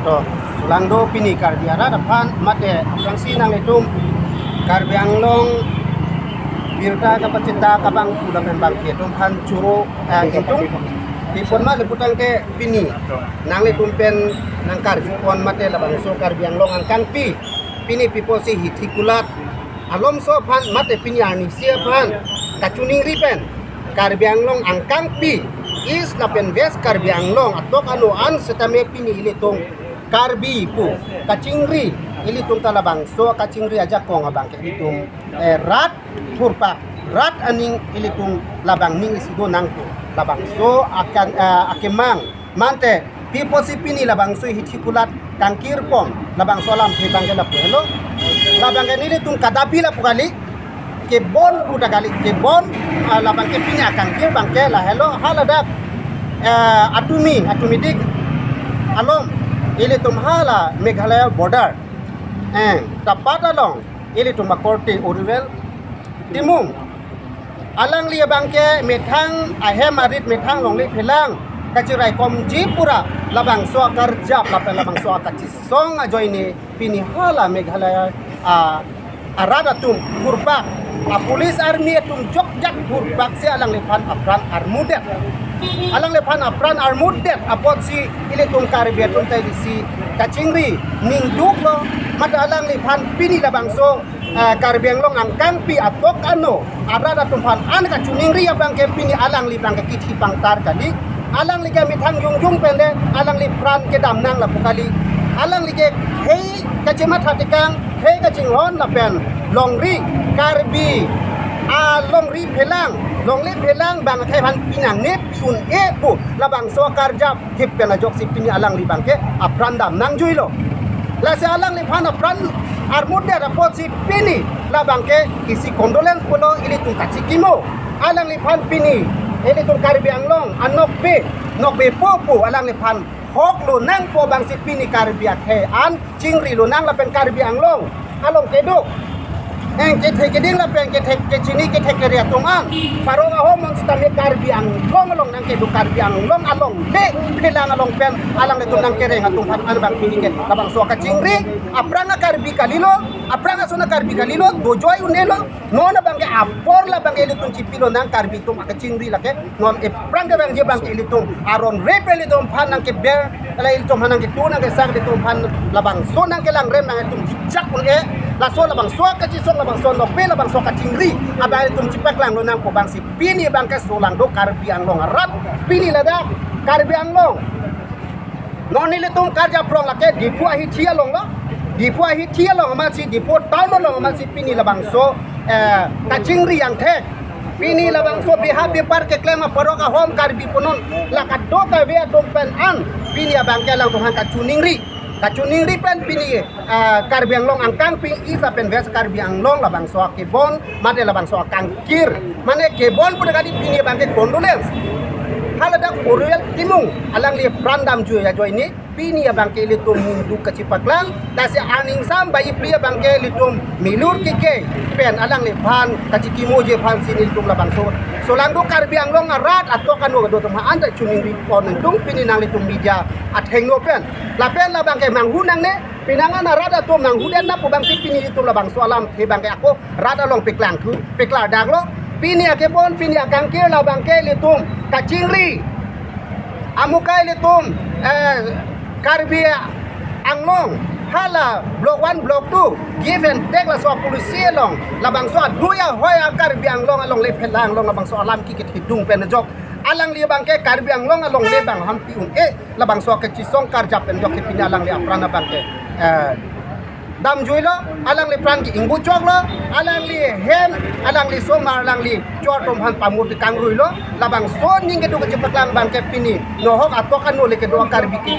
to sulangdo pini karbiara depan mate aprangsi nang letum karbianglong birta kapacita kabang udah membang ketum han curu hitung tipon ma leputang ke pini nang letum pen nang karbon mate labang so karbianglong angkang pini piposi hitikulat alom so pan mate pini ani sia pan kacuning ripen karbianglong angkang is lapen ves karbianglong atau kanuan setame pini ilitung karbi pu kacingri ilitung talabang so kacingri aja kong abang ke ilitung rat turpak rat aning ilitung labang ning isido nangku labang so akan akemang mante pipo si pini labang so hitikulat kangkir pom labang so lam hibang ke lapelo labang ke ilitung kadapi la pukali kebon udah kali kebon labang ke pinya kangkir bangke lah hello haladak atumi dik alom ili tumhala Meghalaya border tapat along ili tumakorte urwel timung alang liya bangke methang ahem arit methang longli phelang kacirai kom jipura labang so kerja labang so kacisong ajoini pini hala Meghalaya arada tum kurba pulis army tum jokjak burbak si alang lepan apran armudet alang lepan apran armudet apot si ile tum karibia tum tay si kacingri ning duklo mata alang lepan pini labang so karbiang long angkang pi atok ano arada tum pan an kacuning ri abang ke pini alang libang ke kiti pangtar kali alang liga mitang jungjung pende alang lipran ke damnang lapukali alang lige hei kacemat hatikang hei kacinghon lapen longri karbi longri phelang bang thaipan pinang ne piun pu labang so karja hip pena jok si pini alang li bangke apran dam nang juilo la se alang li phan apran armude rapot si pini labangke isi condolence polo ili tung kacikimo alang li phan pini ili tung karbi anglong anok be popu alang li phan hok lo nang po bang si pini karbi athe an chingri lo nang la pen karbi anglong along keduk ke keding la pen ke chini ke keria tongang parong ahom mong sitame karbi anglong along nang keduk karbi anglong along le phelang along pen alang letung nang kere ngatung phan an bang pini ke labang so ka chingri apranga karbi kalilo apranga sona karbi kalilo dojoi unelo nona bang ke apor la bang elitung cipilo nang karbi tum ka chingri la ke non apranga bang je bang elitung aron repel elitung phan nang ke ber ala elitung hanang ke tunang ke sang elitung phan labang so nang ke lang rem nang elitung jijak un e la so labang so ka chi so labang so no pe labang so ka chingri abang elitung cipak lang no nang ko bang si pini bang ke so lang do karbi anglong rat pini la da karbi anglong non elitung karja prong la ke dipu ahi thia long lo dipu ahi thia long ma si dipu town long ma si pini labang so ka chingri yang thek pini labang so biha bipar ke klema paroka home karbi punon la kaddo ka ve dompen an pini abang ke lang tuhan kacuning ri pen pini karbi anglong angkang pi isa pen ves karbi anglong labang so kebon mate labang so kangkir mane kebon pude kali pini abang ke condolence haladak urel timung alang li prandam ju ya jo ini pini abang ke litum mundu kacipaklang dasi aning sam bayi pria bangke litum milur kike pen alang li phan kacikimo je phan sini litum labang so langdu karbi anglong arat atau kanu do tama anda cuning ri pon tung pini nang litum media atheng no pen la pen la bangke manghunang ne pinangan arada to manghuden na po bang si pini litum labang so alam he bangke ako rada long piklang tu piklar daglo pini akebon pini akangkir la bangke litum kacingri amukai litum karbi anglong hala blok 1 blok 2 give and take la so polisi long labang so duya hoya karbi anglong along le phelang long labang so alam ki hidung pen jok alang li bangke karbi anglong along le bang hampi un labang so ke cisong karja pen jok ki pinalang li aprana bangke dam juilo alang li pran ki ingbu chok lo alang li hem alang li soma alang li chor tom han pamut kang ruilo labang son ning ke du ke paklang bang ke pini no hok atokan no le ke do karbi ki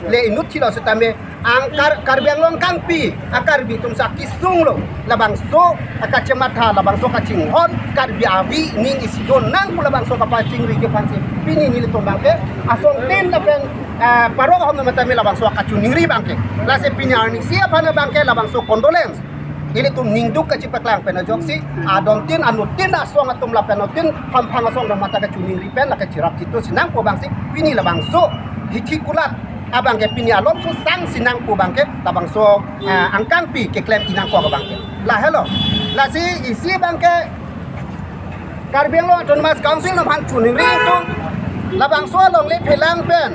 le inut chilo setame angkar karbi anglong kang pi akarbi tum sakis sung lo labang so akacematha labang so kacing hon karbi avi ning isi don nang pula bang so kapacing ri ke pansi pini ni le tom bang ke asong ten la pen paro hom mata me labang so kacuning ri bang ke la se pini arni siapa na bangke labang so condolence ili tum ningduk ka cipaklang pena joksi adon tin anutin asong atum la penotin pampang asong da mata ka cuning ripen la ka cirap citu sinang po bangsi pini labang so hitikulat abang ke pini alom so sang sinang pu bangke labang so angkang pi ke klem inang ko bangke la hello la si isi bangke Karbiang Long Autonomous Council nom han chuning ring tung labang so long le phelang pen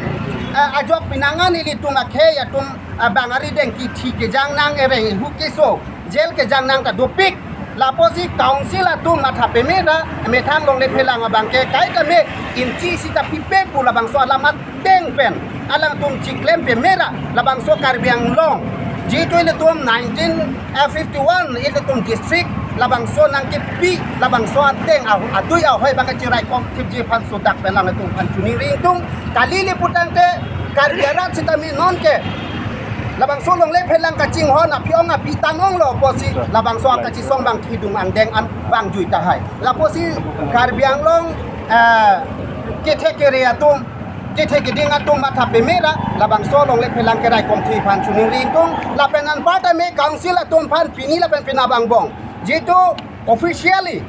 ajok pinangan ili tung akhe ya tum bangari deng ki thi ke jang nang ere hu ke so jel ke jang nang ta dopik laposi council atung matha pemera me thang long le phelang abang ke kai ka me inchi sita pipe pu labang so alamat deng pen alang tum chiklem pemera labang so Karbiang Long G2 ile tum 1951 ile tum district labang so nang ke pi labang so ateng adui hoi bang chirai kom tip pan so dak pelang tum pan chuni ring tung kali le putang te Karbiarat sita mi non ke labang so long le phelang ka ching hon a piong a pi tanong lo posi labang so ka chi song bang khidung ang deng an bang jui ta hai la posi Karbiang Long ke the ke ria tum ke the ke ding atung ma tha pe mera labang so long le phelang ke rai kom thi pan chuning ring tung la penan parta me council atum pan pini la pen pinabang bong jitu officially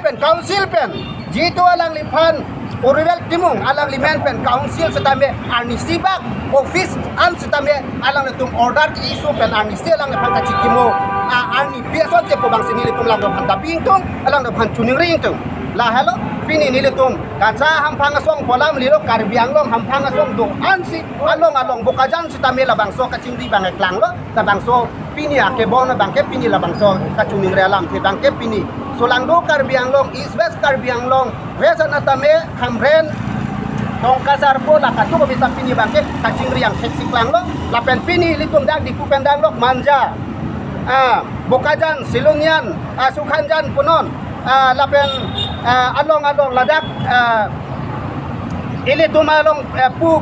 pen council pen jitu alang lipan Oriwel Timung alang limen pen council setame arnisi bak office an setame alang letum order isu pen arnisi alang lepan kacikimo arni biasa je po bang sini letum lang lepan taping tung alang lepan chuning ring tung la hello pini ni letum kaca hampang asong polam lilo Karbiang Long hampang asong do ansi along bokajan setame labang so kacingri bang eklang lo labang so pini akebon bang ke pini labang so kachuning relam ke bang ke pini Solangdo Karbiang Long East West Karbiang Long West Anatame Hamren Tong kasar po la katu ko bisa pini bangke kacing riang heksi klang lo lapen pini litum dak di kupendang lo manja Bokajan Silungyan Sukhanjan punon lapen along ladak ili tumalong pu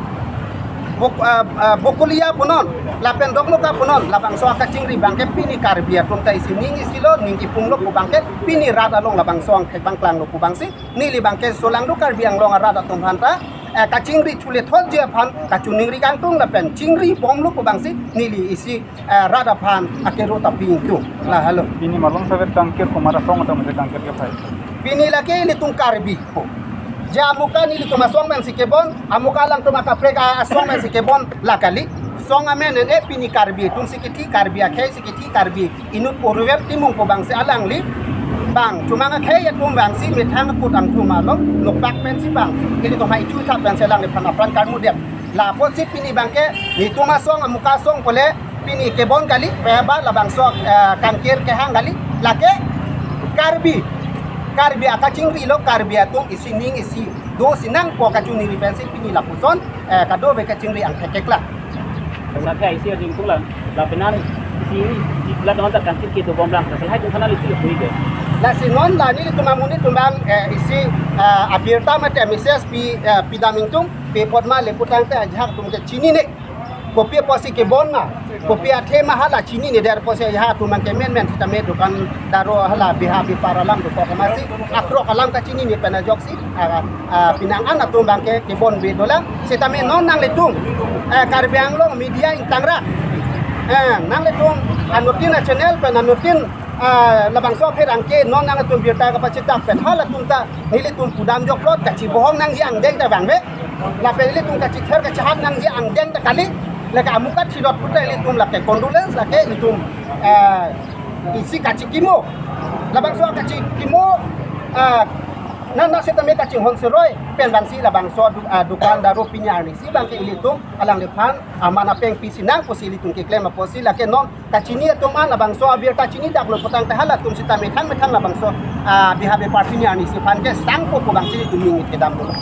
Bokulia punon lapen dokloka punon labang so kacingri bangke pini Karbia tum tai siningi silo ningi punglo ku bangke pini rada long labang so ke bangklang lo ku bangsi nili bangke solang do Karbiang Long rada tum hanta kacingri chule thol je phan kachuningri kangtung lapen cingri bom lo ku bangsi nili isi rada phan akero ta pingku la halo Ini malong saber kangkir kumara song atau mesti kangkir ke pai. pini lake ili tung Karbi po jamuka nili tumasong men sikebon amuka lang tumakapreka asong men sikebon lakali song amen en pini Karbi tum sikiti Karbi akhe sikiti Karbi inut Oriwel Timung po bang si alang li bang cuma ngakhe ya tum bang si mithang putang tumalo lokpak pen si bang ili to mai chu tha pen selang le panapran karmu dep la po si pini bangke ni tumasong amuka song pole pini kebon kali peba labang so kangkir ke hang kali lake Karbi akacingri lo Karbi atung isi ning isi do sinang po kacuni ripensi pini lapuson kado be kacingri ang hekekla sa kai isi ding tulang la penan si la don ta kanti ke to bomlang sa hai tu sana li tu ke la sinon la ni tumamuni tumbang isi abirta mate mrs pi daming tum pe potma le putang te ajhak tum ke chini ne kopi posi ke bonna kopi athe mahala chini ne der posi ha tu man ke men tame dukan daro hala biha bi paralam do ko kamasi akro kalam ka chini ne pena joksi pinangan atum bangke ke bon be dola setame non nang letung Karbiang Long media intangra nang letung anutin channel pen anutin labang so perangke non nang letung birta ka pacita pen hala tumta nilitum pudam jok lot ka chi bohong nang ji ang deng ta bang be la pe litung ka chi ther ka chahat nang ji ang deng ta kali laka amukat sidot putai litum lake condolence lake litum isi kacikimo labang so kacikimo nana setame kacing hon seroi pen bang si labang so dukan daro pinyar ni si bang ke litum alang lepan amana peng pisinang posi litum ke klema posi lake non kacini tum an labang so abir kacini dak lo potang tahala tum sitame thang labang so bihabe partinyar ni si pan ke sangpo ko bang si litum mingit ke dam dulu